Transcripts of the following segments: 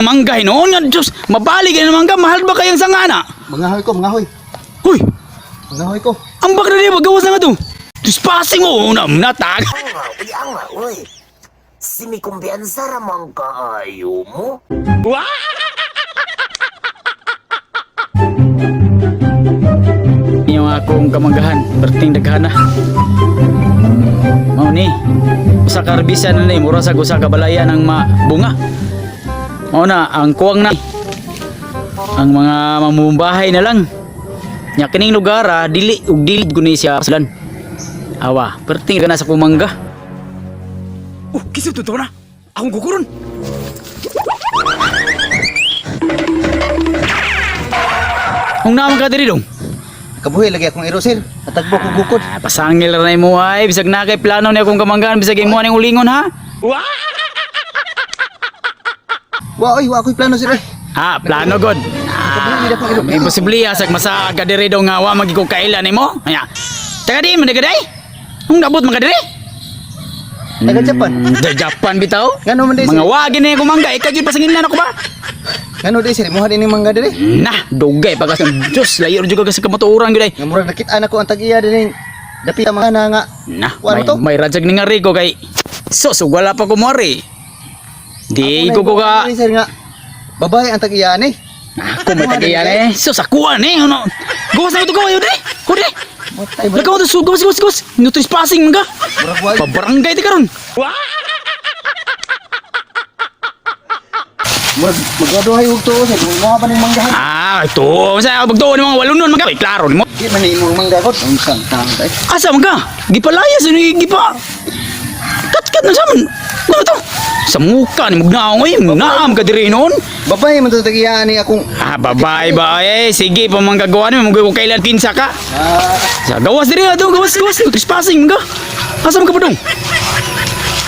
Mangga noon nga Diyos, mabalik ka ng mangga, mahal ba kayang sangana? Mangahoy ko, mangahoy. Huy, Mangahoy ko. ambak na niya, magawas na nga to. Diyos passing mo, natag. Nga, uy. Sinikumbiyansa ramang kaayo mo. Yung akong kamanggahan, perting daghana. Mao ni, usa ka arbisan na ni, mura sa usa ka balaya ng bunga. Mao na, ang kuwang na. Ang mga mamumbahay na lang. Nya kining lugar dili ug dilid ko ni siya paslan. Awa, perting ka na sa kumangga. Oh, kisip totoo na. Akong kukuron. Kung naman ka diri dong. Kabuhi lagi akong erosir. Atagbo ko gukod. Pasangil na mo ay bisag na kay plano ni akong kamanggahan bisag imo ning ulingon ha. Wa oy, wa ako'y plano sir. Plano god. Imposible asag masa ka diri dong nga wa magiko kailan nimo. Anya. Taga di man day. Kung nabot man ka diri. Taga Japan. Da Japan bitaw. Ngano man di Mga wagi na akong mangga ikaw gyud pasangil ako ba? Ngano di sir, mo din mangga diri. Nah, dugay pagas ng Diyos, layo juga kasi kamatuuran gyud ay. Nga murag nakit-an ako ang tag-iya din. Dapit mga na nga. Nah, Wano to? may rajag ni nga Rico kay sus wala pa ko mori. Di ko ka Sir nga. Babae ang tag-iya ni. ako may tagiyan eh. Sus ako ano. Gawas na ito ko ayo di. Hudi. Matay ba? Lagaw to sud gawas. Nutris passing mga. Murag wa. Pabarangay ti karon. Murag magaduhay ug to sir. Mga ba ning manggahan? Ito sa bagtuon ni mga walon nun mga klaro nimo. Di man ni imong mangga ko. Ang santang tay. Asa man ka? Gipalayas ni gipa. Kat na saman. Ano to? Sa muka ni mugnaoy, naam ka diri noon. Babae man to tag-iya ni akong Babae ba eh. Sige pa man gagawa ni mo kailan kinsa ka. Sa gawas diri ato, gawas. Trespassing mga. Asa man ka pa dong?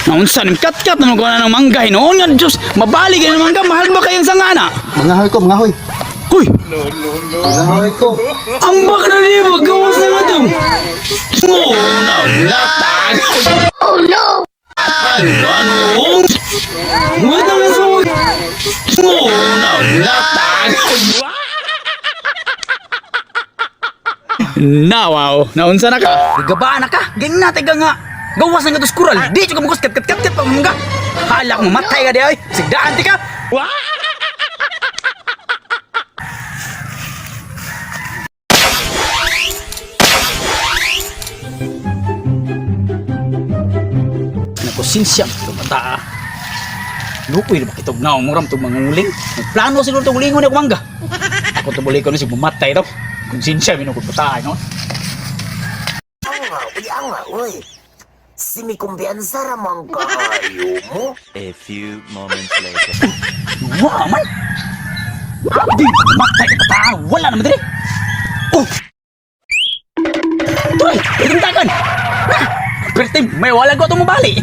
Naunsa ning kat na magawa ng mangga noon nga Diyos. Mabalik ka ng mangga, mahal ba kayang sangana? mangahoy ko, mangahoy. Hoy, Mangahoy ko. ambak na niya, magawas na nga to. Natag. Oh no! Ano? What ang suwag? Natag. Wow, naunsa na ka? Gabaan na ka, ganyan natin ka nga. Gawas na nga to skural, di ka magos kat pa mga. Halak mo, matay ka di ay. Sigdaan ti ka. Konsensya ito bata. Lukoy na bakitog na umuram itong mga nguling. Nagplano siguro itong ulingon ako mangga. Ako ito balik ko na si bumatay ito. Konsensya minukot patay no. Nga, uy. Sinikumbiyansa ramang kaayo mo. A few moments later. Wah man. Abdi matay ka patay. Wala naman dali. Oh. Tuloy, itintakan. Pero may wala ko itong mabali.